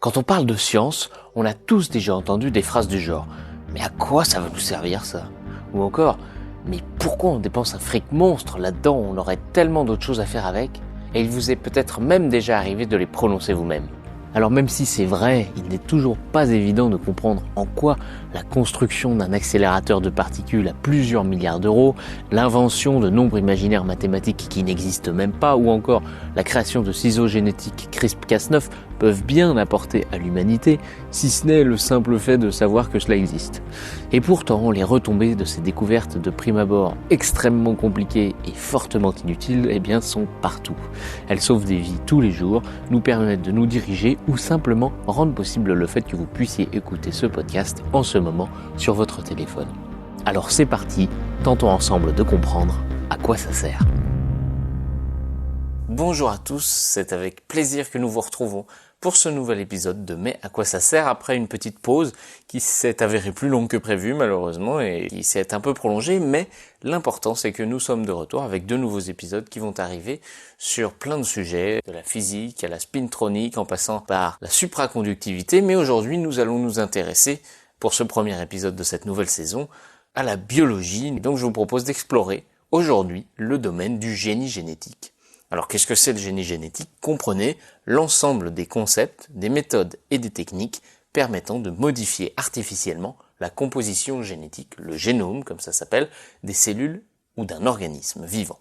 Quand on parle de science, on a tous déjà entendu des phrases du genre « Mais à quoi ça va nous servir ça ?» Ou encore « Mais pourquoi on dépense un fric monstre là-dedans, on aurait tellement d'autres choses à faire avec ?» Et il vous est peut-être même déjà arrivé de les prononcer vous-même. Alors même si c'est vrai, il n'est toujours pas évident de comprendre en quoi la construction d'un accélérateur de particules à plusieurs milliards d'euros, l'invention de nombres imaginaires mathématiques qui n'existent même pas, ou encore la création de ciseaux génétiques CRISPR-Cas9 peuvent bien apporter à l'humanité, si ce n'est le simple fait de savoir que cela existe. Et pourtant, les retombées de ces découvertes de prime abord extrêmement compliquées et fortement inutiles, sont partout. Elles sauvent des vies tous les jours, nous permettent de nous diriger ou simplement rendent possible le fait que vous puissiez écouter ce podcast en ce moment sur votre téléphone. Alors c'est parti, tentons ensemble de comprendre à quoi ça sert. Bonjour à tous, c'est avec plaisir que nous vous retrouvons pour ce nouvel épisode de Mais à quoi ça sert, après une petite pause qui s'est avérée plus longue que prévu malheureusement et qui s'est un peu prolongée, mais l'important c'est que nous sommes de retour avec de nouveaux épisodes qui vont arriver sur plein de sujets, de la physique à la spintronique en passant par la supraconductivité, mais aujourd'hui nous allons nous intéresser pour ce premier épisode de cette nouvelle saison à la biologie, et donc je vous propose d'explorer aujourd'hui le domaine du génie génétique. Alors qu'est-ce que c'est le génie génétique ? Comprenez l'ensemble des concepts, des méthodes et des techniques permettant de modifier artificiellement la composition génétique, le génome comme ça s'appelle, des cellules ou d'un organisme vivant.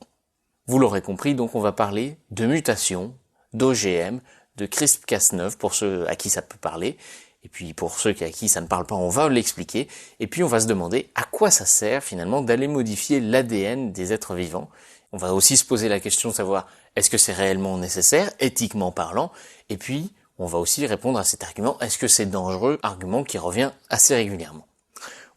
Vous l'aurez compris, donc on va parler de mutation, d'OGM, de CRISPR-Cas9 pour ceux à qui ça peut parler, et puis pour ceux à qui ça ne parle pas, on va l'expliquer, et puis on va se demander à quoi ça sert finalement d'aller modifier l'ADN des êtres vivants. On va aussi se poser la question de savoir est-ce que c'est réellement nécessaire, éthiquement parlant, et puis on va aussi répondre à cet argument, est-ce que c'est dangereux, argument qui revient assez régulièrement.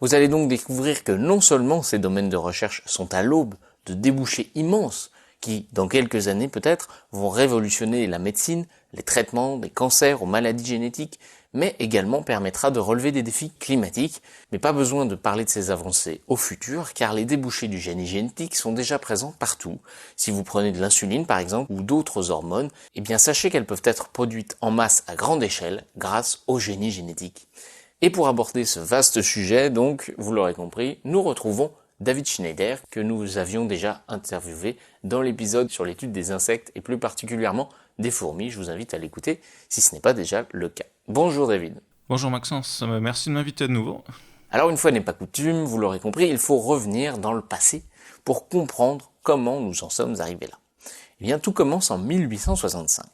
Vous allez donc découvrir que non seulement ces domaines de recherche sont à l'aube de débouchés immenses, qui, dans quelques années peut-être, vont révolutionner la médecine, les traitements des cancers aux maladies génétiques, mais également permettra de relever des défis climatiques, mais pas besoin de parler de ces avancées au futur, car les débouchés du génie génétique sont déjà présents partout. Si vous prenez de l'insuline par exemple, ou d'autres hormones, sachez qu'elles peuvent être produites en masse à grande échelle grâce au génie génétique. Et pour aborder ce vaste sujet, donc, vous l'aurez compris, nous retrouvons David Schneider, que nous avions déjà interviewé dans l'épisode sur l'étude des insectes et plus particulièrement des fourmis. Je vous invite à l'écouter si ce n'est pas déjà le cas. Bonjour David. Bonjour Maxence, merci de m'inviter de nouveau. Alors une fois n'est pas coutume, vous l'aurez compris, il faut revenir dans le passé pour comprendre comment nous en sommes arrivés là. Tout commence en 1865.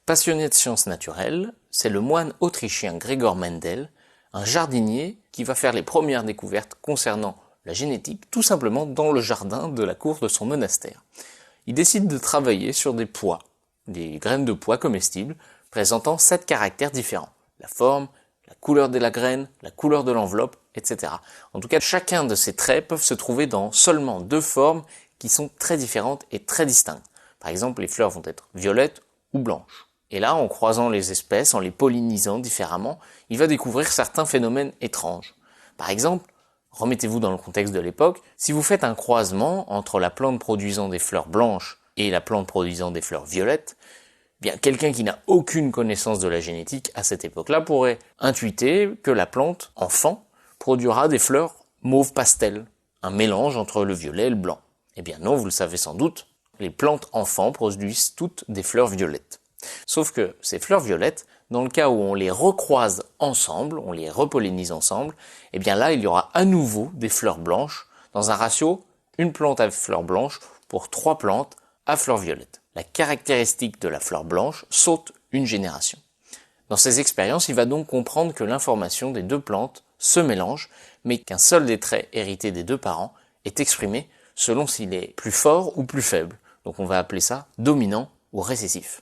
Passionné de sciences naturelles, c'est le moine autrichien Gregor Mendel, un jardinier qui va faire les premières découvertes concernant la génétique, tout simplement dans le jardin de la cour de son monastère. Il décide de travailler sur des pois, des graines de pois comestibles, présentant 7 caractères différents. La forme, la couleur de la graine, la couleur de l'enveloppe, etc. En tout cas, chacun de ces traits peuvent se trouver dans seulement 2 formes qui sont très différentes et très distinctes. Par exemple, les fleurs vont être violettes ou blanches. Et là, en croisant les espèces, en les pollinisant différemment, il va découvrir certains phénomènes étranges. Par exemple, remettez-vous dans le contexte de l'époque, si vous faites un croisement entre la plante produisant des fleurs blanches et la plante produisant des fleurs violettes, quelqu'un qui n'a aucune connaissance de la génétique à cette époque-là pourrait intuiter que la plante, enfant, produira des fleurs mauve pastel, un mélange entre le violet et le blanc. Non, vous le savez sans doute, les plantes enfants produisent toutes des fleurs violettes. Sauf que ces fleurs violettes, dans le cas où on les recroise ensemble, on les repollinise ensemble, là il y aura à nouveau des fleurs blanches dans un ratio une plante à fleurs blanches pour 3 plantes à fleurs violettes. La caractéristique de la fleur blanche saute une génération. Dans ces expériences, il va donc comprendre que l'information des 2 plantes se mélange, mais qu'un seul des traits hérités des 2 parents est exprimé selon s'il est plus fort ou plus faible. Donc on va appeler ça dominant ou récessif.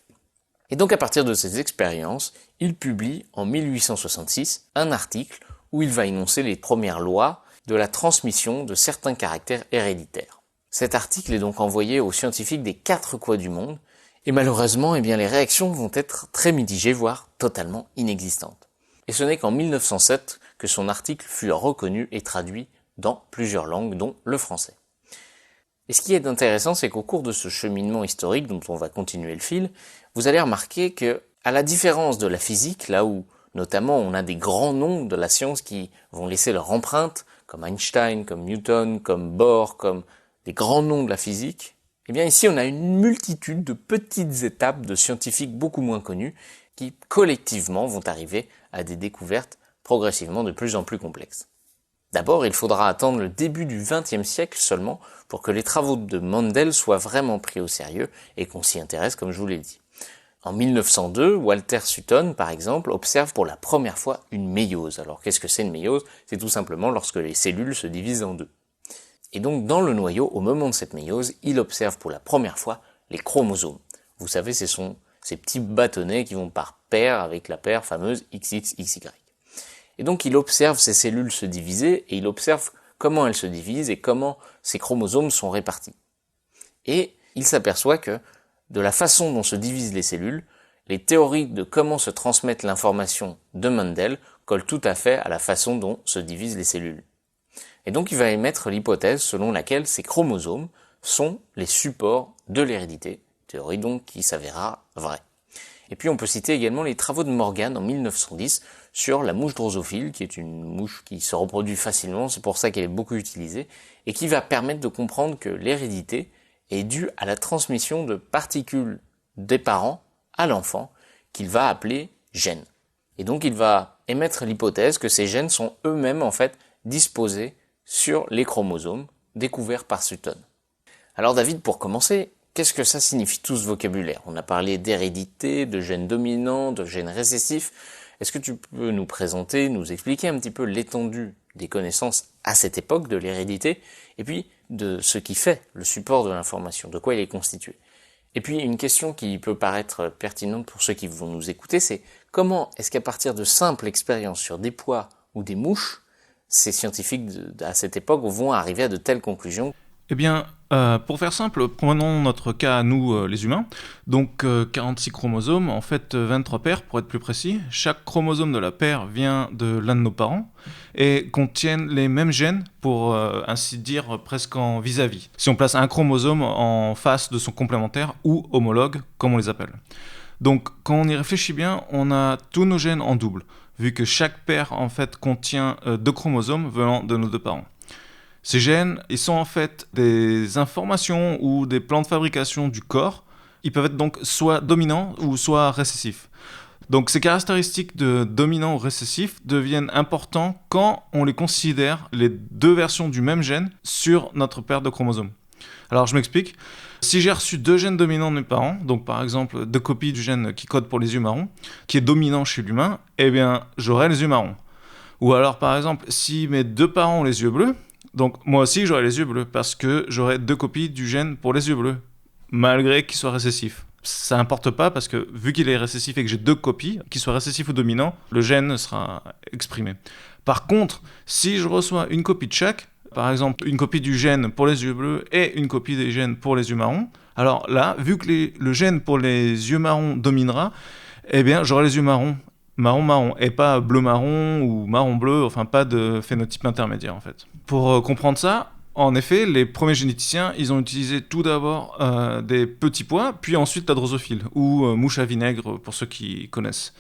Et donc à partir de ces expériences, il publie en 1866 un article où il va énoncer les premières lois de la transmission de certains caractères héréditaires. Cet article est donc envoyé aux scientifiques des 4 coins du monde, et malheureusement, les réactions vont être très mitigées, voire totalement inexistantes. Et ce n'est qu'en 1907 que son article fut reconnu et traduit dans plusieurs langues, dont le français. Et ce qui est intéressant, c'est qu'au cours de ce cheminement historique, dont on va continuer le fil, vous allez remarquer que À la différence de la physique, là où notamment on a des grands noms de la science qui vont laisser leur empreinte, comme Einstein, comme Newton, comme Bohr, comme des grands noms de la physique, eh bien ici on a une multitude de petites étapes de scientifiques beaucoup moins connus qui collectivement vont arriver à des découvertes progressivement de plus en plus complexes. D'abord, il faudra attendre le début du XXe siècle seulement pour que les travaux de Mendel soient vraiment pris au sérieux et qu'on s'y intéresse comme je vous l'ai dit. En 1902, Walter Sutton, par exemple, observe pour la première fois une méiose. Alors qu'est-ce que c'est une méiose? C'est tout simplement lorsque les cellules se divisent en deux. Et donc dans le noyau, au moment de cette méiose, il observe pour la première fois les chromosomes. Vous savez, ce sont ces petits bâtonnets qui vont par paire avec la paire fameuse XXXY. Et donc il observe ces cellules se diviser et il observe comment elles se divisent et comment ces chromosomes sont répartis. Et il s'aperçoit que de la façon dont se divisent les cellules, les théories de comment se transmettre l'information de Mendel collent tout à fait à la façon dont se divisent les cellules. Et donc il va émettre l'hypothèse selon laquelle ces chromosomes sont les supports de l'hérédité, théorie donc qui s'avéra vraie. Et puis on peut citer également les travaux de Morgan en 1910 sur la mouche drosophile, qui est une mouche qui se reproduit facilement, c'est pour ça qu'elle est beaucoup utilisée, et qui va permettre de comprendre que l'hérédité est due à la transmission de particules des parents à l'enfant, qu'il va appeler gènes. Et donc il va émettre l'hypothèse que ces gènes sont eux-mêmes en fait disposés sur les chromosomes découverts par Sutton. Alors David, pour commencer, qu'est-ce que ça signifie tout ce vocabulaire? On a parlé d'hérédité, de gènes dominants, de gènes récessifs. Est-ce que tu peux nous présenter, nous expliquer un petit peu l'étendue des connaissances à cette époque de l'hérédité, et puis de ce qui fait le support de l'information, de quoi il est constitué? Et puis une question qui peut paraître pertinente pour ceux qui vont nous écouter, c'est comment est-ce qu'à partir de simples expériences sur des pois ou des mouches, ces scientifiques à cette époque vont arriver à de telles conclusions? Eh bien, pour faire simple, prenons notre cas à nous, les humains. Donc, 46 chromosomes, en fait 23 paires pour être plus précis. Chaque chromosome de la paire vient de l'un de nos parents et contiennent les mêmes gènes pour ainsi dire presque en vis-à-vis. Si on place un chromosome en face de son complémentaire ou homologue, comme on les appelle. Donc, quand on y réfléchit bien, on a tous nos gènes en double, vu que chaque paire en fait contient 2 chromosomes venant de nos 2 parents. Ces gènes, ils sont en fait des informations ou des plans de fabrication du corps. Ils peuvent être donc soit dominants ou soit récessifs. Donc ces caractéristiques de dominant ou récessif deviennent importants quand on les considère les 2 versions du même gène sur notre paire de chromosomes. Alors je m'explique. Si j'ai reçu 2 gènes dominants de mes parents, donc par exemple 2 copies du gène qui code pour les yeux marrons, qui est dominant chez l'humain, eh bien j'aurai les yeux marrons. Ou alors par exemple, si mes 2 parents ont les yeux bleus, donc moi aussi j'aurai les yeux bleus parce que j'aurai 2 copies du gène pour les yeux bleus, malgré qu'il soit récessif. Ça n'importe pas parce que vu qu'il est récessif et que j'ai 2 copies, qu'il soit récessif ou dominant, le gène sera exprimé. Par contre, si je reçois une copie de chaque, par exemple une copie du gène pour les yeux bleus et une copie des gènes pour les yeux marrons, alors là, vu que le gène pour les yeux marrons dominera, eh bien j'aurai les yeux marrons marron et pas bleu-marron ou marron-bleu, enfin pas de phénotype intermédiaire en fait. Pour comprendre ça, en effet, les premiers généticiens, ils ont utilisé tout d'abord des petits pois, puis ensuite la drosophile, ou mouche à vinaigre pour ceux qui connaissent.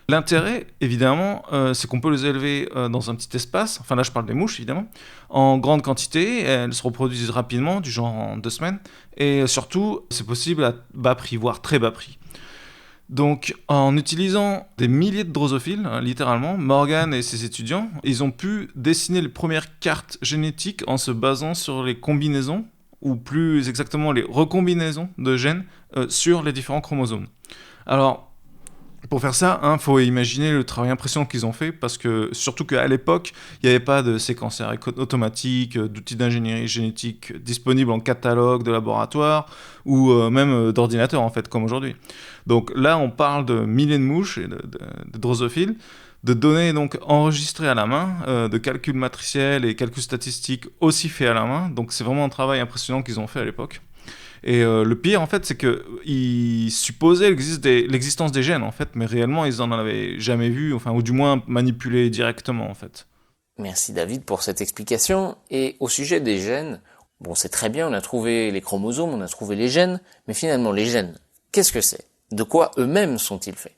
L'intérêt, évidemment, c'est qu'on peut les élever dans un petit espace, enfin là je parle des mouches évidemment, en grande quantité, elles se reproduisent rapidement, du genre en 2 semaines, et surtout c'est possible à bas prix, voire très bas prix. Donc, en utilisant des milliers de drosophiles, littéralement, Morgan et ses étudiants, ils ont pu dessiner les premières cartes génétiques en se basant sur les combinaisons, ou plus exactement les recombinaisons de gènes sur les différents chromosomes. Alors, pour faire ça, faut imaginer le travail impressionnant qu'ils ont fait, parce que surtout qu'à l'époque, il n'y avait pas de séquenceurs automatiques, d'outils d'ingénierie génétique disponibles en catalogue de laboratoire, ou même d'ordinateur en fait, comme aujourd'hui. Donc là, on parle de milliers de mouches et de drosophiles, de données donc enregistrées à la main, de calculs matriciels et calculs statistiques aussi faits à la main. Donc c'est vraiment un travail impressionnant qu'ils ont fait à l'époque. Et le pire, en fait, c'est qu'ils supposaient l'existence des gènes, en fait, mais réellement, ils n'en avaient jamais vu, enfin, ou du moins manipulé directement, en fait. Merci David pour cette explication. Et au sujet des gènes, bon, c'est très bien, on a trouvé les chromosomes, on a trouvé les gènes, mais finalement, les gènes, qu'est-ce que c'est? De quoi eux-mêmes sont-ils faits?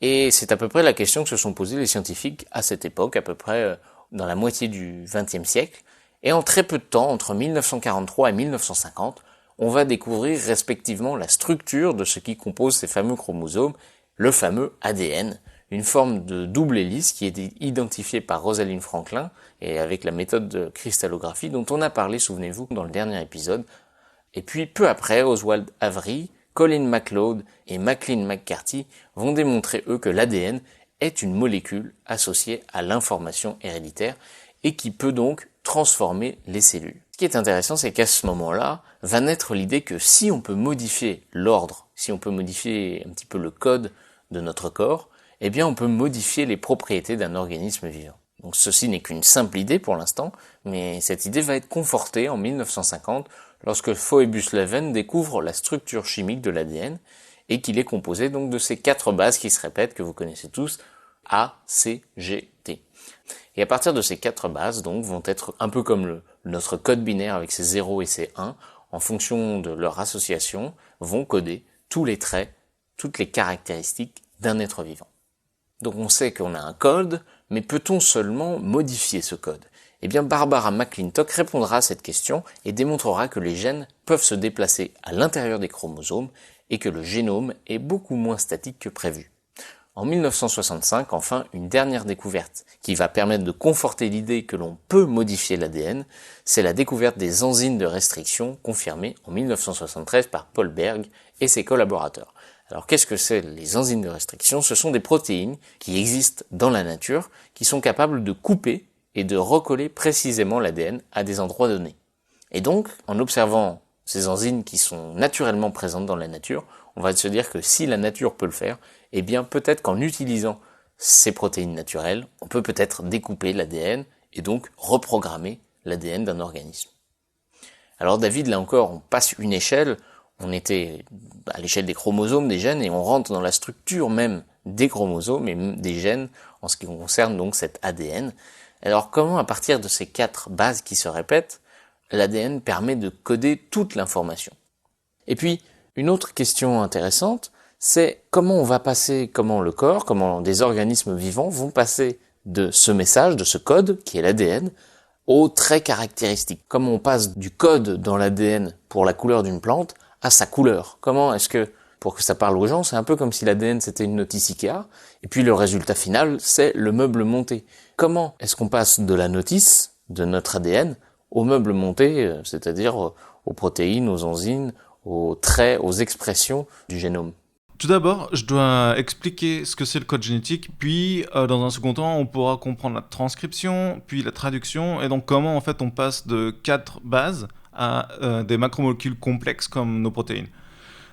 Et c'est à peu près la question que se sont posées les scientifiques à cette époque, à peu près dans la moitié du XXe siècle. Et en très peu de temps, entre 1943 et 1950, on va découvrir respectivement la structure de ce qui compose ces fameux chromosomes, le fameux ADN, une forme de double hélice qui est identifiée par Rosalind Franklin et avec la méthode de cristallographie dont on a parlé, souvenez-vous, dans le dernier épisode. Et puis peu après, Oswald Avery, Colin MacLeod et Maclean McCarthy vont démontrer eux que l'ADN est une molécule associée à l'information héréditaire et qui peut donc transformer les cellules. Ce qui est intéressant, c'est qu'à ce moment-là, va naître l'idée que si on peut modifier l'ordre, si on peut modifier un petit peu le code de notre corps, eh bien on peut modifier les propriétés d'un organisme vivant. Donc ceci n'est qu'une simple idée pour l'instant, mais cette idée va être confortée en 1950 lorsque Phoebus Leven découvre la structure chimique de l'ADN et qu'il est composé donc de ces 4 bases qui se répètent, que vous connaissez tous, A, C, G, T. Et à partir de ces 4 bases, donc, vont être un peu comme notre code binaire avec ses 0 et ses 1, en fonction de leur association, vont coder tous les traits, toutes les caractéristiques d'un être vivant. Donc on sait qu'on a un code, mais peut-on seulement modifier ce code ? Eh bien Barbara McClintock répondra à cette question et démontrera que les gènes peuvent se déplacer à l'intérieur des chromosomes et que le génome est beaucoup moins statique que prévu. En 1965, enfin, une dernière découverte qui va permettre de conforter l'idée que l'on peut modifier l'ADN, c'est la découverte des enzymes de restriction confirmée en 1973 par Paul Berg et ses collaborateurs. Alors qu'est-ce que c'est les enzymes de restriction ? Ce sont des protéines qui existent dans la nature, qui sont capables de couper et de recoller précisément l'ADN à des endroits donnés. Et donc, en observant ces enzymes qui sont naturellement présentes dans la nature, on va se dire que si la nature peut le faire, eh bien peut-être qu'en utilisant ces protéines naturelles, on peut peut-être découper l'ADN et donc reprogrammer l'ADN d'un organisme. Alors David, là encore, on passe une échelle, on était à l'échelle des chromosomes, des gènes, et on rentre dans la structure même des chromosomes et des gènes en ce qui concerne donc cet ADN. Alors comment, à partir de ces 4 bases qui se répètent, l'ADN permet de coder toute l'information ? Et puis, une autre question intéressante, c'est comment le corps, comment des organismes vivants vont passer de ce message, de ce code, qui est l'ADN, aux traits caractéristiques. Comment on passe du code dans l'ADN pour la couleur d'une plante à sa couleur. Comment est-ce que, pour que ça parle aux gens, c'est un peu comme si l'ADN c'était une notice Ikea, et puis le résultat final, c'est le meuble monté. Comment est-ce qu'on passe de la notice, de notre ADN, au meuble monté, c'est-à-dire aux protéines, aux enzymes, aux traits, aux expressions du génome ? Tout d'abord, je dois expliquer ce que c'est le code génétique, puis dans un second temps, on pourra comprendre la transcription, puis la traduction, et donc comment en fait on passe de 4 bases à des macromolécules complexes comme nos protéines.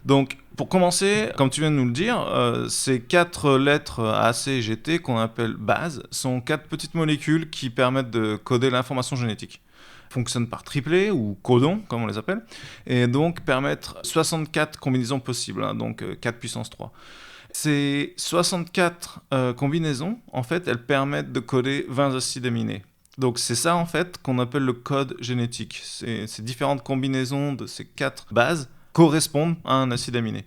Donc, pour commencer, comme tu viens de nous le dire, ces 4 lettres A, C, G, T qu'on appelle bases sont 4 petites molécules qui permettent de coder l'information génétique. Fonctionnent par triplet ou codon, comme on les appelle, et donc permettent 64 combinaisons possibles, hein, donc 4 puissance 3. Ces 64 combinaisons, en fait, elles permettent de coder 20 acides aminés. Donc c'est ça, en fait, qu'on appelle le code génétique. Ces différentes combinaisons de ces 4 bases correspondent à un acide aminé.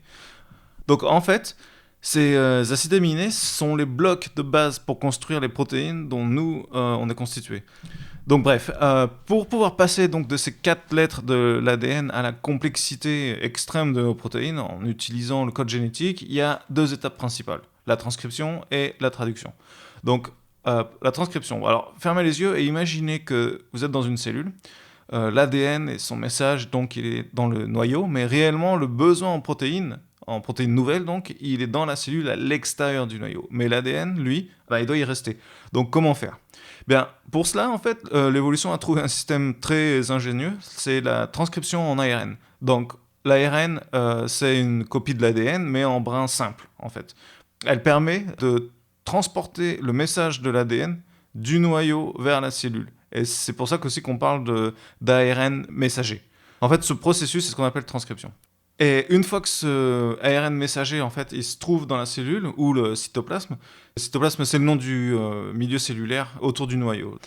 Donc en fait, ces acides aminés sont les blocs de base pour construire les protéines dont nous, on est constitués. Donc bref, pour pouvoir passer donc de ces 4 lettres de l'ADN à la complexité extrême de nos protéines, en utilisant le code génétique, il y a 2 étapes principales, la transcription et la traduction. Donc la transcription, alors fermez les yeux et imaginez que vous êtes dans une cellule, l'ADN et son message, donc il est dans le noyau, mais réellement le besoin en protéines nouvelles, donc il est dans la cellule à l'extérieur du noyau. Mais l'ADN, lui, il doit y rester. Donc comment faire ? Bien, pour cela, en fait, l'évolution a trouvé un système très ingénieux, c'est la transcription en ARN. Donc, l'ARN, c'est une copie de l'ADN, mais en brin simple, en fait. Elle permet de transporter le message de l'ADN du noyau vers la cellule. Et c'est pour ça qu'aussi qu'on parle d'ARN messager. En fait, ce processus, c'est ce qu'on appelle transcription. Et une fois que ce ARN messager, en fait, il se trouve dans la cellule, ou le cytoplasme, c'est le nom du milieu cellulaire autour du noyau.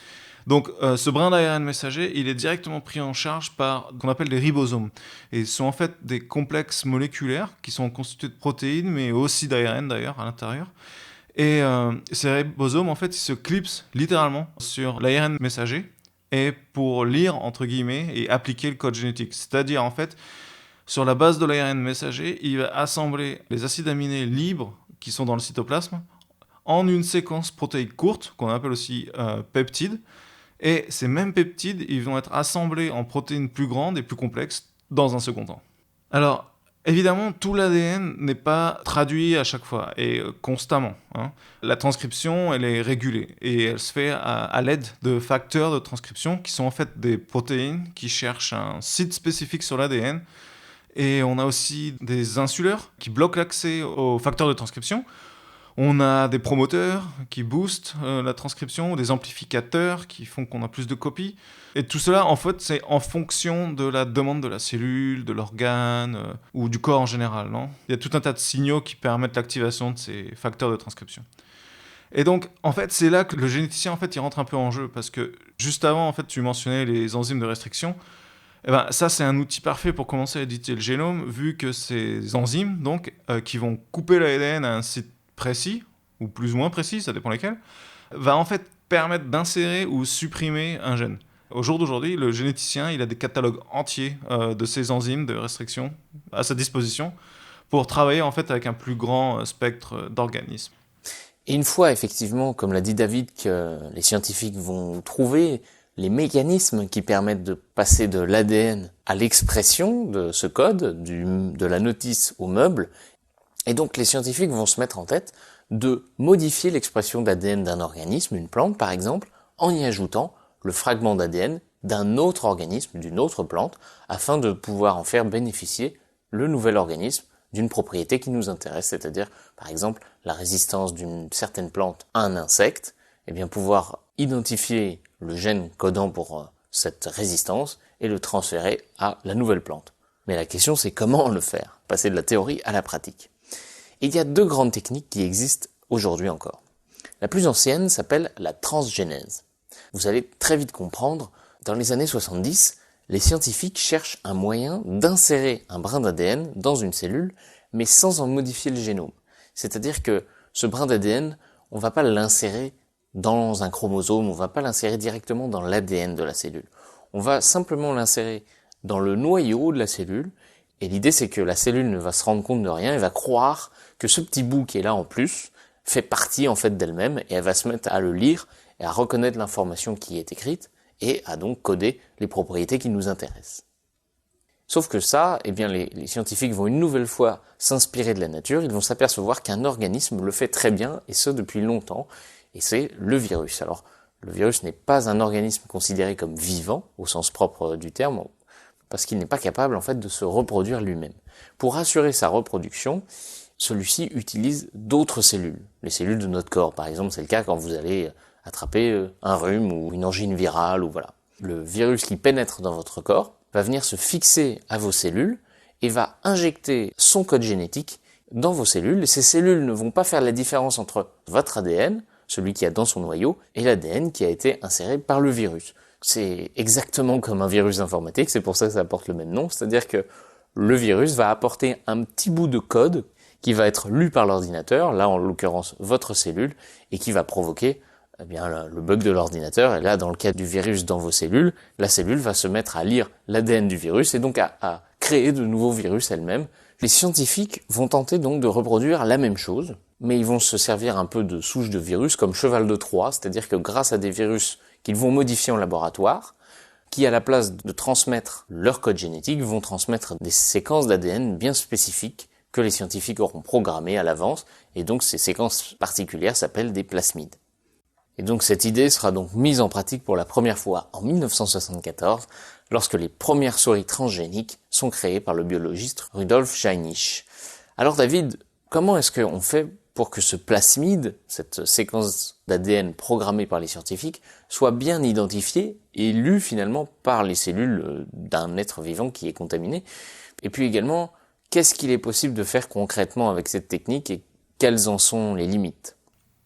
Donc, ce brin d'ARN messager, il est directement pris en charge par ce qu'on appelle des ribosomes. Et ce sont en fait des complexes moléculaires qui sont constitués de protéines, mais aussi d'ARN d'ailleurs, à l'intérieur. Et ces ribosomes, en fait, ils se clipsent littéralement sur l'ARN messager et pour lire, entre guillemets, et appliquer le code génétique. C'est-à-dire, en fait, sur la base de l'ARN messager, il va assembler les acides aminés libres qui sont dans le cytoplasme en une séquence protéique courte, qu'on appelle aussi peptides. Et ces mêmes peptides, ils vont être assemblés en protéines plus grandes et plus complexes dans un second temps. Alors, évidemment, tout l'ADN n'est pas traduit à chaque fois et constamment. La transcription, elle est régulée et elle se fait à l'aide de facteurs de transcription qui sont en fait des protéines qui cherchent un site spécifique sur l'ADN. Et on a aussi des insuleurs qui bloquent l'accès aux facteurs de transcription. On a des promoteurs qui boostent la transcription, ou des amplificateurs qui font qu'on a plus de copies. Et tout cela, en fait, c'est en fonction de la demande de la cellule, de l'organe ou du corps en général. Non ? Il y a tout un tas de signaux qui permettent l'activation de ces facteurs de transcription. Et donc, en fait, c'est là que le généticien, en fait, il rentre un peu en jeu. Parce que juste avant, en fait, tu mentionnais les enzymes de restriction. Eh ben, ça, c'est un outil parfait pour commencer à éditer le génome, vu que ces enzymes, donc, qui vont couper l'ADN à un site précis, ou plus ou moins précis, ça dépend lesquels, va en fait permettre d'insérer ou supprimer un gène. Au jour d'aujourd'hui, le généticien, il a des catalogues entiers de ces enzymes de restriction à sa disposition pour travailler en fait avec un plus grand spectre d'organismes. Et une fois, effectivement, comme l'a dit David, que les scientifiques vont trouver les mécanismes qui permettent de passer de l'ADN à l'expression de ce code, de la notice au meuble, et donc les scientifiques vont se mettre en tête de modifier l'expression d'ADN d'un organisme, une plante par exemple, en y ajoutant le fragment d'ADN d'un autre organisme, d'une autre plante, afin de pouvoir en faire bénéficier le nouvel organisme d'une propriété qui nous intéresse, c'est-à-dire par exemple la résistance d'une certaine plante à un insecte, et bien pouvoir identifier le gène codant pour cette résistance et le transférer à la nouvelle plante. Mais la question c'est comment le faire, passer de la théorie à la pratique. Et il y a deux grandes techniques qui existent aujourd'hui encore. La plus ancienne s'appelle la transgénèse. Vous allez très vite comprendre, dans les années 70, les scientifiques cherchent un moyen d'insérer un brin d'ADN dans une cellule, mais sans en modifier le génome. C'est-à-dire que ce brin d'ADN, on ne va pas l'insérer dans un chromosome, on ne va pas l'insérer directement dans l'ADN de la cellule. On va simplement l'insérer dans le noyau de la cellule, et l'idée c'est que la cellule ne va se rendre compte de rien, elle va croire que ce petit bout qui est là en plus fait partie en fait d'elle-même, et elle va se mettre à le lire et à reconnaître l'information qui est écrite, et à donc coder les propriétés qui nous intéressent. Sauf que ça, eh bien les scientifiques vont une nouvelle fois s'inspirer de la nature, ils vont s'apercevoir qu'un organisme le fait très bien, et ce depuis longtemps, et c'est le virus. Alors, le virus n'est pas un organisme considéré comme vivant, au sens propre du terme, parce qu'il n'est pas capable en fait de se reproduire lui-même. Pour assurer sa reproduction, celui-ci utilise d'autres cellules, les cellules de notre corps. Par exemple, c'est le cas quand vous allez attraper un rhume ou une angine virale, ou voilà. Le virus qui pénètre dans votre corps va venir se fixer à vos cellules et va injecter son code génétique dans vos cellules. Et ces cellules ne vont pas faire la différence entre votre ADN, celui qui a dans son noyau, et l'ADN qui a été inséré par le virus. C'est exactement comme un virus informatique, c'est pour ça que ça porte le même nom, c'est-à-dire que le virus va apporter un petit bout de code qui va être lu par l'ordinateur, là en l'occurrence votre cellule, et qui va provoquer le bug de l'ordinateur. Et là, dans le cas du virus dans vos cellules, la cellule va se mettre à lire l'ADN du virus et donc à créer de nouveaux virus elle-même. Les scientifiques vont tenter donc de reproduire la même chose, mais ils vont se servir un peu de souches de virus comme cheval de Troie, c'est-à-dire que grâce à des virus qu'ils vont modifier en laboratoire, qui à la place de transmettre leur code génétique, vont transmettre des séquences d'ADN bien spécifiques que les scientifiques auront programmées à l'avance, et donc ces séquences particulières s'appellent des plasmides. Et donc cette idée sera donc mise en pratique pour la première fois en 1974, lorsque les premières souris transgéniques sont créées par le biologiste Rudolf Jeinich. Alors David, comment est-ce qu'on fait pour que ce plasmide, cette séquence d'ADN programmée par les scientifiques, soit bien identifiée et lue finalement par les cellules d'un être vivant qui est contaminé? Et puis également, qu'est-ce qu'il est possible de faire concrètement avec cette technique et quelles en sont les limites?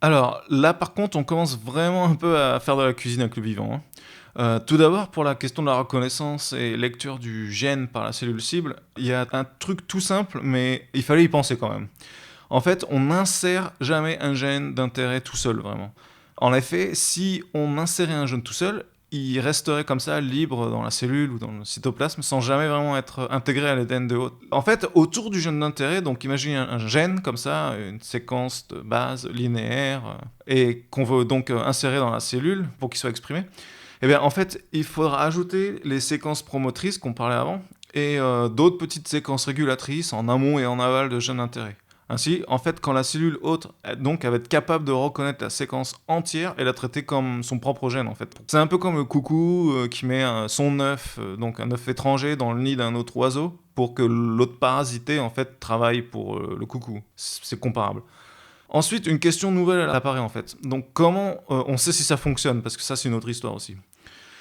Alors là par contre on commence vraiment un peu à faire de la cuisine avec le vivant. Tout d'abord pour la question de la reconnaissance et lecture du gène par la cellule cible, il y a un truc tout simple mais il fallait y penser quand même. En fait, on n'insère jamais un gène d'intérêt tout seul, vraiment. En effet, si on insérait un gène tout seul, il resterait comme ça, libre dans la cellule ou dans le cytoplasme, sans jamais vraiment être intégré à l'ADN de l'autre. En fait, autour du gène d'intérêt, donc imaginez un gène comme ça, une séquence de base linéaire, et qu'on veut donc insérer dans la cellule pour qu'il soit exprimé, eh bien, en fait, il faudra ajouter les séquences promotrices qu'on parlait avant, et d'autres petites séquences régulatrices en amont et en aval de gènes d'intérêt. Ainsi, en fait, quand la cellule hôte, donc, elle va être capable de reconnaître la séquence entière et la traiter comme son propre gène, en fait. C'est un peu comme le coucou qui met son œuf, donc un œuf étranger, dans le nid d'un autre oiseau pour que l'autre parasité, en fait, travaille pour le coucou. C'est comparable. Ensuite, une question nouvelle elle apparaît, en fait. Donc, comment on sait si ça fonctionne? Parce que ça, c'est une autre histoire aussi.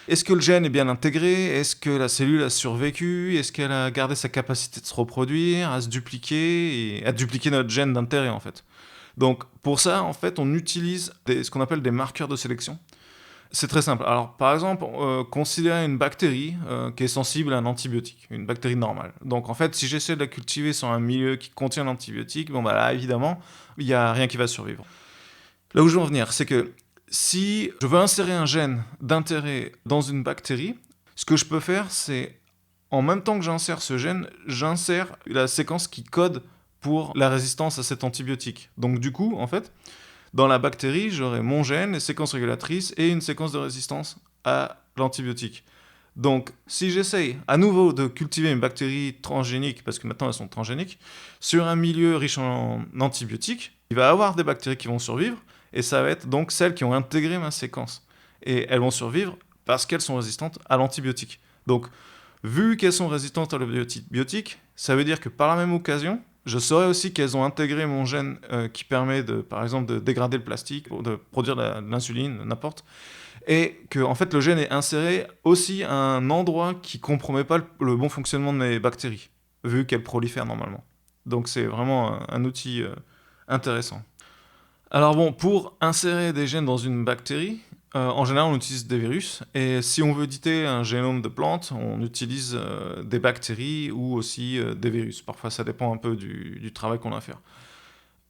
Est-ce que le gène est bien intégré? Est-ce que la cellule a survécu? Est-ce qu'elle a gardé sa capacité de se reproduire, à se dupliquer, et à dupliquer notre gène d'intérêt, en fait? Donc, pour ça, en fait, on utilise ce qu'on appelle des marqueurs de sélection. C'est très simple. Alors, par exemple, considérez une bactérie qui est sensible à un antibiotique, une bactérie normale. Donc, en fait, si j'essaie de la cultiver sur un milieu qui contient l'antibiotique, bon, bah là, évidemment, il n'y a rien qui va survivre. Là où je veux en venir, c'est que si je veux insérer un gène d'intérêt dans une bactérie, ce que je peux faire, c'est, en même temps que j'insère ce gène, j'insère la séquence qui code pour la résistance à cet antibiotique. Donc du coup, en fait, dans la bactérie, j'aurai mon gène, les séquences régulatrices et une séquence de résistance à l'antibiotique. Donc, si j'essaye à nouveau de cultiver une bactérie transgénique, parce que maintenant elles sont transgéniques, sur un milieu riche en antibiotiques, il va y avoir des bactéries qui vont survivre, et ça va être donc celles qui ont intégré ma séquence. Et elles vont survivre parce qu'elles sont résistantes à l'antibiotique. Donc, vu qu'elles sont résistantes à l'antibiotique, ça veut dire que par la même occasion, je saurais aussi qu'elles ont intégré mon gène qui permet, par exemple, de dégrader le plastique, de produire de l'insuline, n'importe. Et que, en fait, le gène est inséré aussi à un endroit qui ne compromet pas le bon fonctionnement de mes bactéries, vu qu'elles prolifèrent normalement. Donc, c'est vraiment un outil intéressant. Alors bon, pour insérer des gènes dans une bactérie, en général on utilise des virus, et si on veut éditer un génome de plante, on utilise des bactéries ou aussi des virus. Parfois ça dépend un peu du travail qu'on a à faire.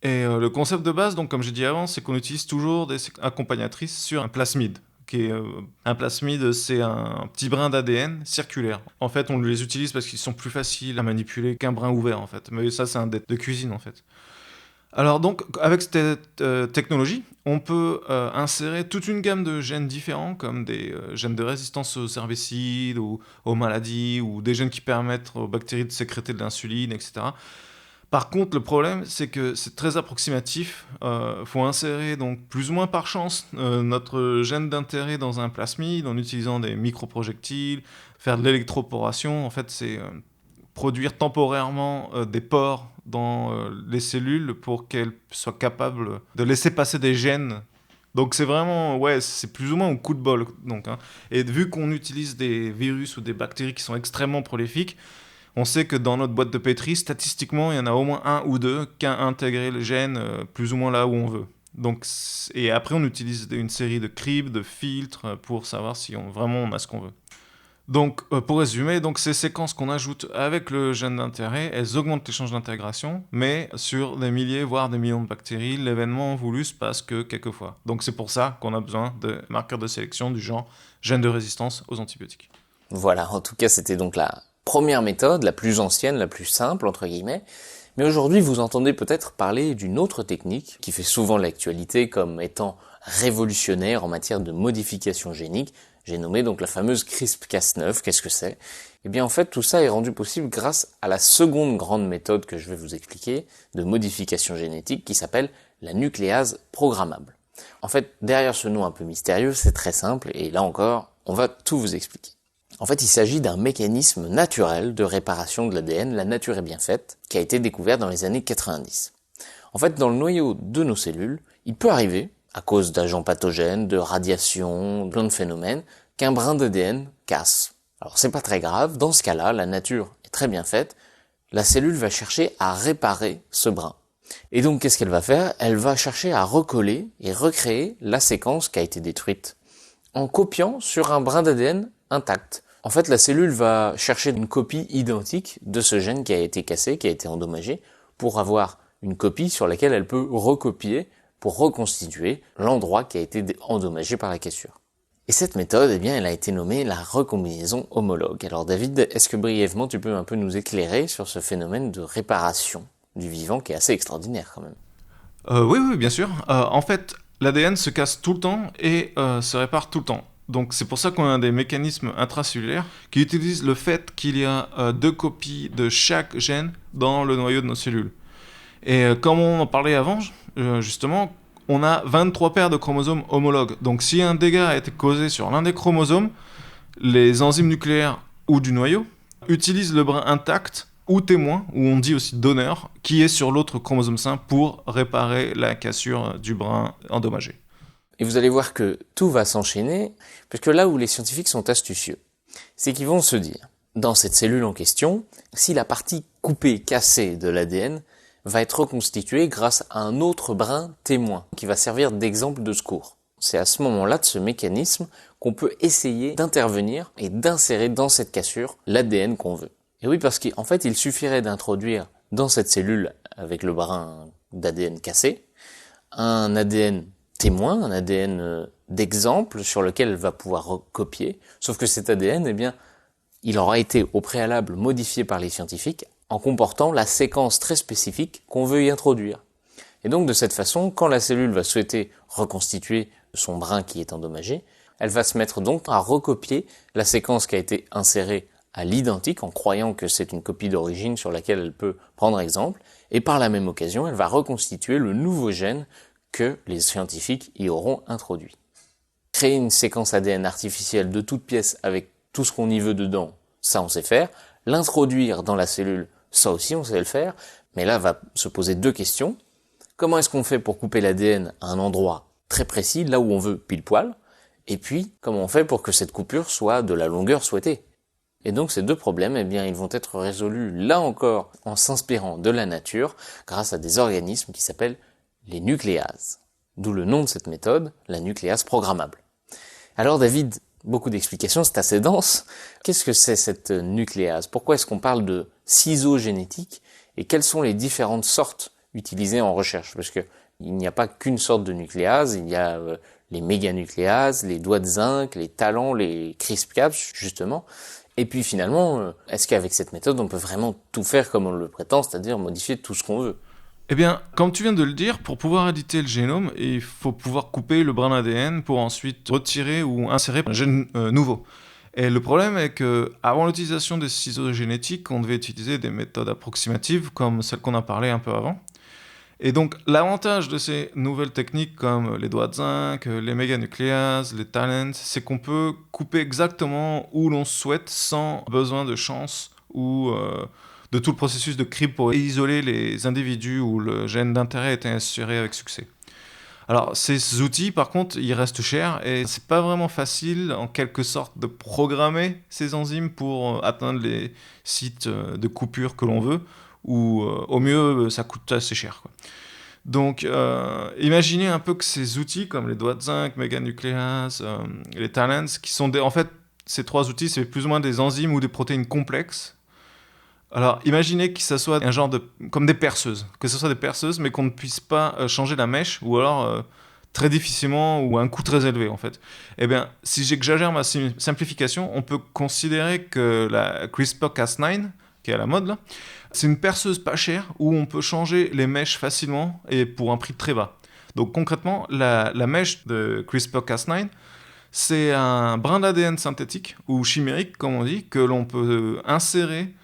Et le concept de base, donc comme j'ai dit avant, c'est qu'on utilise toujours des accompagnatrices sur un plasmide. Un plasmide, c'est un petit brin d'ADN circulaire. En fait, on les utilise parce qu'ils sont plus faciles à manipuler qu'un brin ouvert, en fait. Mais ça, c'est un dé de cuisine, en fait. Alors donc, avec cette technologie, on peut insérer toute une gamme de gènes différents, comme des gènes de résistance aux herbicides ou aux maladies, ou des gènes qui permettent aux bactéries de sécréter de l'insuline, etc. Par contre, le problème, c'est que c'est très approximatif. Faut insérer donc plus ou moins par chance notre gène d'intérêt dans un plasmide en utilisant des microprojectiles, faire de l'électroporation. En fait, c'est produire temporairement des pores dans les cellules pour qu'elles soient capables de laisser passer des gènes. Donc c'est vraiment, ouais, c'est plus ou moins au coup de bol. Donc, hein. Et vu qu'on utilise des virus ou des bactéries qui sont extrêmement prolifiques, on sait que dans notre boîte de pétri, statistiquement, il y en a au moins un ou deux qui a intégré le gène plus ou moins là où on veut. Donc, et après, on utilise une série de cribs, de filtres pour savoir si vraiment on a ce qu'on veut. Donc, pour résumer, donc ces séquences qu'on ajoute avec le gène d'intérêt, elles augmentent l'échange d'intégration, mais sur des milliers, voire des millions de bactéries, l'événement voulu se passe que quelques fois. Donc c'est pour ça qu'on a besoin de marqueurs de sélection du genre gène de résistance aux antibiotiques. Voilà, en tout cas c'était donc la première méthode, la plus ancienne, la plus simple entre guillemets. Mais aujourd'hui vous entendez peut-être parler d'une autre technique qui fait souvent l'actualité comme étant révolutionnaire en matière de modification génique. J'ai nommé donc la fameuse CRISPR-Cas9. Qu'est-ce que c'est? Eh bien en fait tout ça est rendu possible grâce à la seconde grande méthode que je vais vous expliquer de modification génétique qui s'appelle la nucléase programmable. En fait derrière ce nom un peu mystérieux c'est très simple et là encore on va tout vous expliquer. En fait il s'agit d'un mécanisme naturel de réparation de l'ADN, la nature est bien faite, qui a été découvert dans les années 90. En fait dans le noyau de nos cellules, il peut arriver à cause d'agents pathogènes, de radiation, plein de phénomènes, qu'un brin d'ADN casse. Alors c'est pas très grave, dans ce cas-là, la nature est très bien faite, la cellule va chercher à réparer ce brin. Et donc qu'est-ce qu'elle va faire? Elle va chercher à recoller et recréer la séquence qui a été détruite, en copiant sur un brin d'ADN intact. En fait, la cellule va chercher une copie identique de ce gène qui a été cassé, qui a été endommagé, pour avoir une copie sur laquelle elle peut recopier pour reconstituer l'endroit qui a été endommagé par la cassure. Et cette méthode, eh bien, elle a été nommée la recombinaison homologue. Alors David, est-ce que brièvement tu peux un peu nous éclairer sur ce phénomène de réparation du vivant qui est assez extraordinaire quand même? Oui, bien sûr. En fait, l'ADN se casse tout le temps et se répare tout le temps. Donc c'est pour ça qu'on a des mécanismes intracellulaires qui utilisent le fait qu'il y a 2 copies de chaque gène dans le noyau de nos cellules. Et comme on en parlait avant, justement, on a 23 paires de chromosomes homologues. Donc si un dégât a été causé sur l'un des chromosomes, les enzymes nucléaires ou du noyau utilisent le brin intact ou témoin, ou on dit aussi donneur, qui est sur l'autre chromosome sain pour réparer la cassure du brin endommagé. Et vous allez voir que tout va s'enchaîner, parce que là où les scientifiques sont astucieux, c'est qu'ils vont se dire, dans cette cellule en question, si la partie coupée, cassée de l'ADN va être reconstituée grâce à un autre brin témoin, qui va servir d'exemple de secours. C'est à ce moment-là de ce mécanisme qu'on peut essayer d'intervenir et d'insérer dans cette cassure l'ADN qu'on veut. Et oui, parce qu'en fait, il suffirait d'introduire dans cette cellule, avec le brin d'ADN cassé, un ADN témoin, un ADN d'exemple sur lequel elle va pouvoir recopier, sauf que cet ADN, eh bien, il aura été au préalable modifié par les scientifiques en comportant la séquence très spécifique qu'on veut y introduire. Et donc, de cette façon, quand la cellule va souhaiter reconstituer son brin qui est endommagé, elle va se mettre donc à recopier la séquence qui a été insérée à l'identique en croyant que c'est une copie d'origine sur laquelle elle peut prendre exemple, et par la même occasion, elle va reconstituer le nouveau gène que les scientifiques y auront introduit. Créer une séquence ADN artificielle de toutes pièces avec tout ce qu'on y veut dedans, ça on sait faire. L'introduire dans la cellule, ça aussi on sait le faire, mais là va se poser 2 questions. Comment est-ce qu'on fait pour couper l'ADN à un endroit très précis, là où on veut pile poil? Et puis, comment on fait pour que cette coupure soit de la longueur souhaitée? Et donc ces 2 problèmes, eh bien, ils vont être résolus là encore en s'inspirant de la nature grâce à des organismes qui s'appellent les nucléases. D'où le nom de cette méthode, la nucléase programmable. Alors David, beaucoup d'explications, c'est assez dense. Qu'est-ce que c'est cette nucléase? Pourquoi est-ce qu'on parle de ciseaux génétiques? Et quelles sont les différentes sortes utilisées en recherche? Parce que il n'y a pas qu'une sorte de nucléase, il y a les méganucléases, les doigts de zinc, les talents, les CRISPR-Cas, justement. Et puis finalement, est-ce qu'avec cette méthode, on peut vraiment tout faire comme on le prétend, c'est-à-dire modifier tout ce qu'on veut? Eh bien, comme tu viens de le dire, pour pouvoir éditer le génome, il faut pouvoir couper le brin d'ADN pour ensuite retirer ou insérer un gène nouveau. Et le problème est que, avant l'utilisation des ciseaux génétiques, on devait utiliser des méthodes approximatives comme celles qu'on a parlé un peu avant. Et donc, l'avantage de ces nouvelles techniques comme les doigts de zinc, les méganucléases, les talents, c'est qu'on peut couper exactement où l'on souhaite sans besoin de chance ou de tout le processus de crible pour isoler les individus où le gène d'intérêt était inséré avec succès. Alors, ces outils, par contre, ils restent chers et c'est pas vraiment facile, en quelque sorte, de programmer ces enzymes pour atteindre les sites de coupure que l'on veut, ou au mieux, ça coûte assez cher, quoi. Donc, imaginez un peu que ces outils, comme les doigts de zinc, méganucléases, les talents, qui sont en fait, ces 3 outils, c'est plus ou moins des enzymes ou des protéines complexes. Alors, imaginez que ça soit un genre de... comme des perceuses. Que ce soit des perceuses, mais qu'on ne puisse pas changer la mèche, ou alors très difficilement, ou à un coût très élevé, en fait. Eh bien, si j'exagère ma simplification, on peut considérer que la CRISPR-Cas9, qui est à la mode, là, c'est une perceuse pas chère, où on peut changer les mèches facilement, et pour un prix très bas. Donc, concrètement, la mèche de CRISPR-Cas9, c'est un brin d'ADN synthétique, ou chimérique, comme on dit, que l'on peut insérer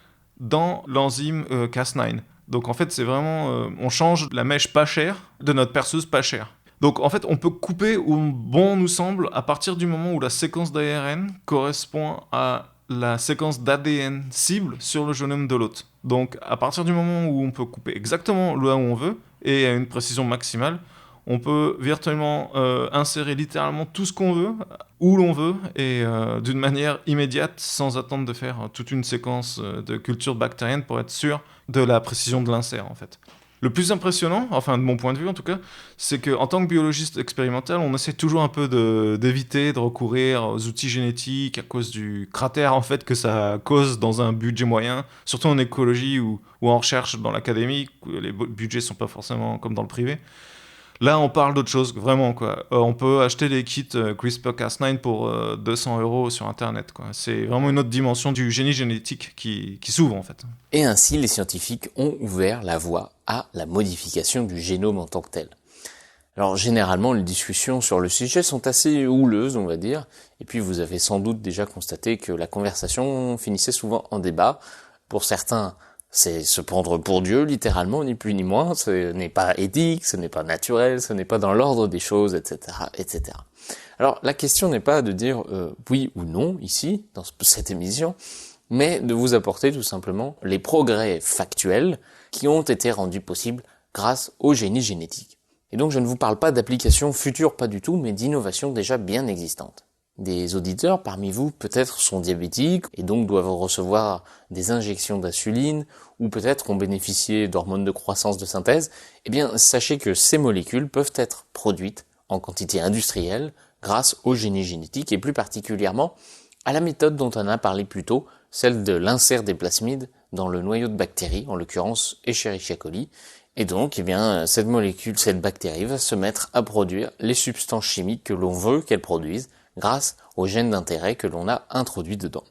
dans l'enzyme Cas9. Donc en fait, c'est vraiment... on change la mèche pas chère de notre perceuse pas chère. Donc en fait, on peut couper où bon nous semble à partir du moment où la séquence d'ARN correspond à la séquence d'ADN cible sur le génome de l'hôte. Donc à partir du moment où on peut couper exactement là où on veut et à une précision maximale, on peut virtuellement insérer littéralement tout ce qu'on veut, où l'on veut, et d'une manière immédiate, sans attendre de faire toute une séquence de culture bactérienne pour être sûr de la précision de l'insert, en fait. Le plus impressionnant, enfin de mon point de vue en tout cas, c'est qu'en tant que biologiste expérimental, on essaie toujours un peu d'éviter de recourir aux outils génétiques à cause du cratère en fait que ça cause dans un budget moyen, surtout en écologie où ou en recherche dans l'académie, les budgets sont pas forcément comme dans le privé. Là, on parle d'autre chose, vraiment, quoi. On peut acheter des kits CRISPR-Cas9 pour 200 € sur Internet, quoi. C'est vraiment une autre dimension du génie génétique qui s'ouvre, en fait. Et ainsi, les scientifiques ont ouvert la voie à la modification du génome en tant que tel. Alors, généralement, les discussions sur le sujet sont assez houleuses, on va dire. Et puis, vous avez sans doute déjà constaté que la conversation finissait souvent en débat. Pour certains, c'est se prendre pour Dieu, littéralement, ni plus ni moins. Ce n'est pas éthique, ce n'est pas naturel, ce n'est pas dans l'ordre des choses, etc., etc. Alors, la question n'est pas de dire oui ou non, ici, dans cette émission, mais de vous apporter tout simplement les progrès factuels qui ont été rendus possibles grâce au génie génétique. Et donc, je ne vous parle pas d'applications futures, pas du tout, mais d'innovations déjà bien existantes. Des auditeurs parmi vous peut-être sont diabétiques et donc doivent recevoir des injections d'insuline ou peut-être ont bénéficié d'hormones de croissance de synthèse. Eh bien, sachez que ces molécules peuvent être produites en quantité industrielle grâce au génie génétique et plus particulièrement à la méthode dont on a parlé plus tôt, celle de l'insert des plasmides dans le noyau de bactéries, en l'occurrence Escherichia coli. Et donc, eh bien, cette molécule, cette bactérie va se mettre à produire les substances chimiques que l'on veut qu'elle produise grâce aux gènes d'intérêt que l'on a introduits dedans.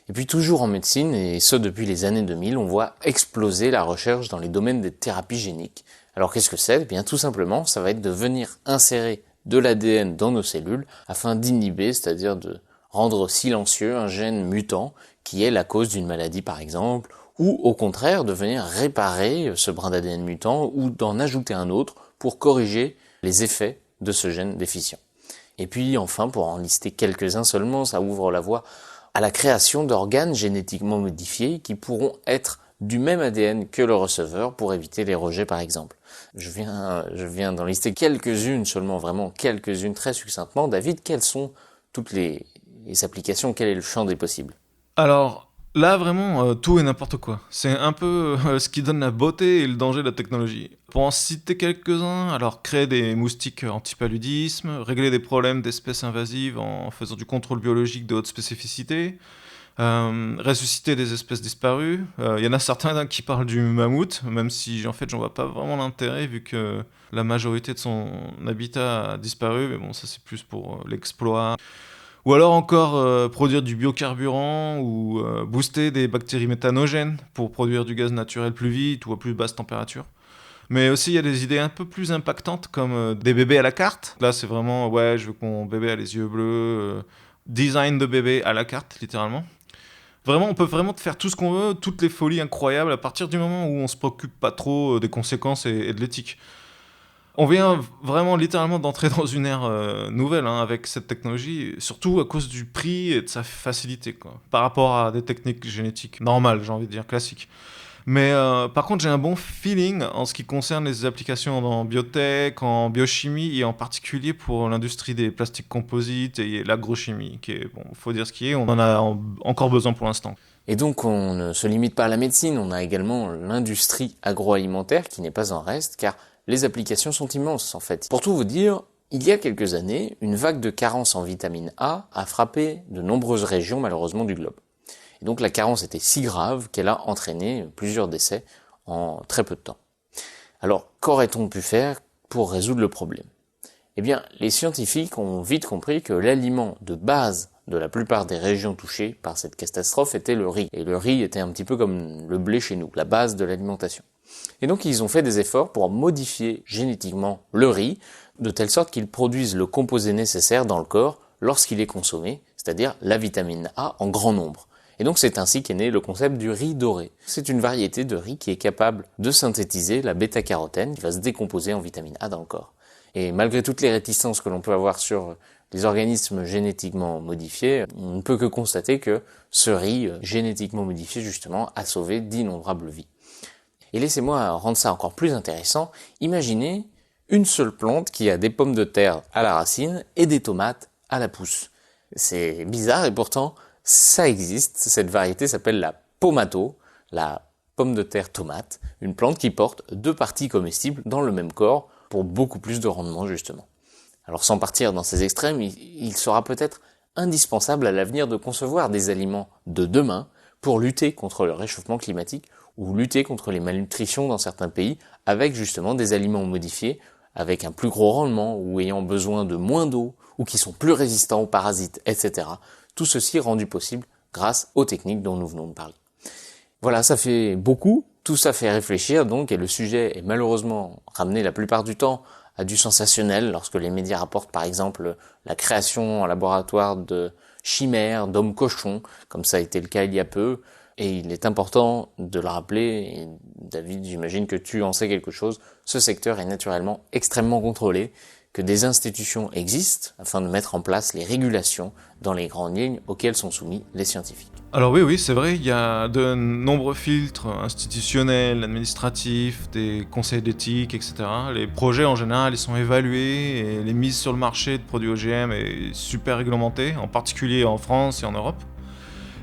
Et puis toujours en médecine, et ce depuis les années 2000, on voit exploser la recherche dans les domaines des thérapies géniques. Alors qu'est-ce que c'est ? Eh bien tout simplement, ça va être de venir insérer de l'ADN dans nos cellules afin d'inhiber, c'est-à-dire de rendre silencieux un gène mutant qui est la cause d'une maladie par exemple, ou au contraire de venir réparer ce brin d'ADN mutant ou d'en ajouter un autre pour corriger les effets de ce gène déficient. Et puis enfin, pour en lister quelques-uns seulement, ça ouvre la voie à la création d'organes génétiquement modifiés qui pourront être du même ADN que le receveur pour éviter les rejets par exemple. Je viens d'en lister quelques-unes seulement, vraiment quelques-unes très succinctement. David, quelles sont toutes les applications, quel est le champ des possibles ? Alors, là, vraiment, tout et n'importe quoi. C'est un peu ce qui donne la beauté et le danger de la technologie. Pour en citer quelques-uns, alors créer des moustiques anti-paludisme, régler des problèmes d'espèces invasives en faisant du contrôle biologique de haute spécificité, ressusciter des espèces disparues. Il y en a certains qui parlent du mammouth, même si en fait j'en vois pas vraiment l'intérêt vu que la majorité de son habitat a disparu, mais bon, ça c'est plus pour l'exploit. Ou alors encore produire du biocarburant ou booster des bactéries méthanogènes pour produire du gaz naturel plus vite ou à plus basse température. Mais aussi il y a des idées un peu plus impactantes comme des bébés à la carte. Là c'est vraiment, ouais, je veux que mon bébé a les yeux bleus, design de bébé à la carte littéralement. Vraiment, on peut vraiment faire tout ce qu'on veut, toutes les folies incroyables à partir du moment où on se préoccupe pas trop des conséquences et de l'éthique. On vient vraiment littéralement d'entrer dans une ère nouvelle avec cette technologie, surtout à cause du prix et de sa facilité, quoi, par rapport à des techniques génétiques normales, j'ai envie de dire, classiques. Mais par contre, j'ai un bon feeling en ce qui concerne les applications en biotech, en biochimie et en particulier pour l'industrie des plastiques composites et l'agrochimie, qui est, bon, faut dire ce qui est, on en a encore besoin pour l'instant. Et donc on ne se limite pas à la médecine, on a également l'industrie agroalimentaire qui n'est pas en reste, car les applications sont immenses en fait. Pour tout vous dire, il y a quelques années, une vague de carence en vitamine A a frappé de nombreuses régions malheureusement du globe. Et donc la carence était si grave qu'elle a entraîné plusieurs décès en très peu de temps. Alors qu'aurait-on pu faire pour résoudre le problème ? Eh bien, les scientifiques ont vite compris que l'aliment de base de la plupart des régions touchées par cette catastrophe était le riz. Et le riz était un petit peu comme le blé chez nous, la base de l'alimentation. Et donc ils ont fait des efforts pour modifier génétiquement le riz, de telle sorte qu'il produise le composé nécessaire dans le corps lorsqu'il est consommé, c'est-à-dire la vitamine A en grand nombre. Et donc c'est ainsi qu'est né le concept du riz doré. C'est une variété de riz qui est capable de synthétiser la bêta-carotène qui va se décomposer en vitamine A dans le corps. Et malgré toutes les réticences que l'on peut avoir sur les organismes génétiquement modifiés, on ne peut que constater que ce riz génétiquement modifié justement a sauvé d'innombrables vies. Et laissez-moi rendre ça encore plus intéressant, imaginez une seule plante qui a des pommes de terre à la racine et des tomates à la pousse. C'est bizarre et pourtant ça existe, cette variété s'appelle la pomato, la pomme de terre tomate, une plante qui porte deux parties comestibles dans le même corps pour beaucoup plus de rendement justement. Alors sans partir dans ces extrêmes, il sera peut-être indispensable à l'avenir de concevoir des aliments de demain pour lutter contre le réchauffement climatique ou lutter contre les malnutritions dans certains pays avec justement des aliments modifiés, avec un plus gros rendement ou ayant besoin de moins d'eau ou qui sont plus résistants aux parasites, etc. Tout ceci rendu possible grâce aux techniques dont nous venons de parler. Voilà, ça fait beaucoup, tout ça fait réfléchir donc, et le sujet est malheureusement ramené la plupart du temps à du sensationnel lorsque les médias rapportent par exemple la création en laboratoire de chimères, d'hommes cochons, comme ça a été le cas il y a peu, et il est important de le rappeler, et David, j'imagine que tu en sais quelque chose, ce secteur est naturellement extrêmement contrôlé, que des institutions existent afin de mettre en place les régulations dans les grandes lignes auxquelles sont soumis les scientifiques. Alors oui, c'est vrai, il y a de nombreux filtres institutionnels, administratifs, des conseils d'éthique, etc. Les projets en général, ils sont évalués et les mises sur le marché de produits OGM est super réglementée, en particulier en France et en Europe.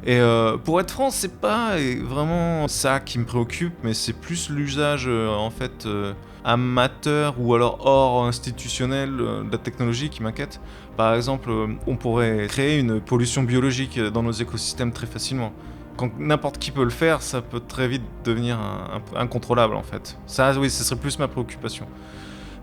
Et pour être franc, c'est pas vraiment ça qui me préoccupe, mais c'est plus l'usage amateur ou alors hors institutionnel de la technologie qui m'inquiète. Par exemple, on pourrait créer une pollution biologique dans nos écosystèmes très facilement. Quand n'importe qui peut le faire, ça peut très vite devenir incontrôlable en fait. Ça, oui, ce serait plus ma préoccupation.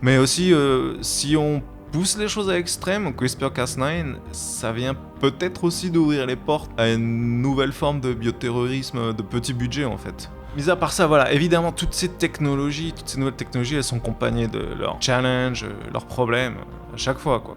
Mais aussi, si on pousse les choses à l'extrême, CRISPR-Cas9, ça vient peut-être aussi d'ouvrir les portes à une nouvelle forme de bioterrorisme de petit budget en fait. Mis à part ça, voilà, évidemment, toutes ces nouvelles technologies, elles sont accompagnées de leurs challenges, leurs problèmes, à chaque fois, quoi.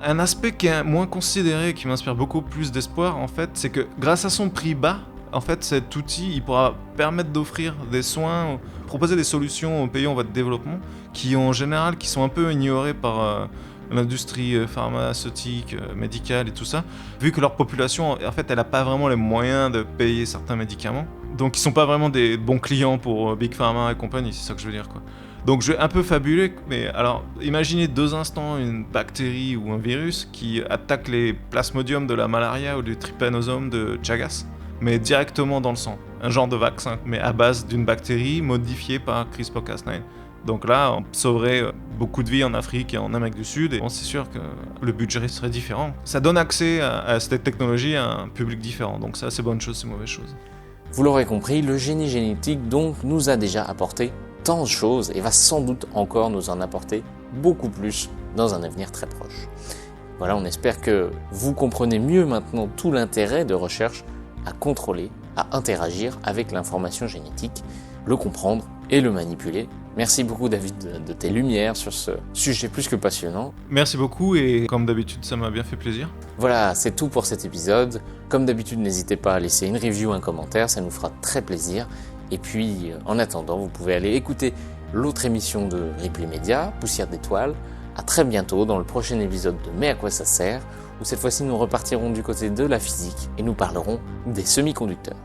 Un aspect qui est moins considéré, qui m'inspire beaucoup plus d'espoir, en fait, c'est que grâce à son prix bas, en fait, cet outil, il pourra permettre d'offrir des soins, proposer des solutions aux pays en voie de développement, qui en général, qui sont un peu ignorés par l'industrie pharmaceutique, médicale et tout ça, vu que leur population, en fait, elle n'a pas vraiment les moyens de payer certains médicaments. Donc ils sont pas vraiment des bons clients pour Big Pharma et compagnie, c'est ça que je veux dire, quoi. Donc je vais un peu fabuler, mais alors imaginez 2 instants une bactérie ou un virus qui attaque les plasmodiums de la malaria ou du trypanosome de Chagas, mais directement dans le sang. Un genre de vaccin, mais à base d'une bactérie modifiée par CRISPR-Cas9. Donc là, on sauverait beaucoup de vies en Afrique et en Amérique du Sud, et bon, c'est sûr que le budget serait différent. Ça donne accès à cette technologie à un public différent, donc ça c'est bonne chose, c'est mauvaise chose. Vous l'aurez compris, le génie génétique donc nous a déjà apporté tant de choses et va sans doute encore nous en apporter beaucoup plus dans un avenir très proche. Voilà, on espère que vous comprenez mieux maintenant tout l'intérêt de recherche à contrôler, à interagir avec l'information génétique, le comprendre et le manipuler. Merci beaucoup David de tes lumières sur ce sujet plus que passionnant. Merci beaucoup et comme d'habitude ça m'a bien fait plaisir. Voilà, c'est tout pour cet épisode. Comme d'habitude, n'hésitez pas à laisser une review, un commentaire, ça nous fera très plaisir. Et puis, en attendant, vous pouvez aller écouter l'autre émission de Ripley Media, Poussière d'étoiles. À très bientôt dans le prochain épisode de Mais à quoi ça sert, où cette fois-ci nous repartirons du côté de la physique et nous parlerons des semi-conducteurs.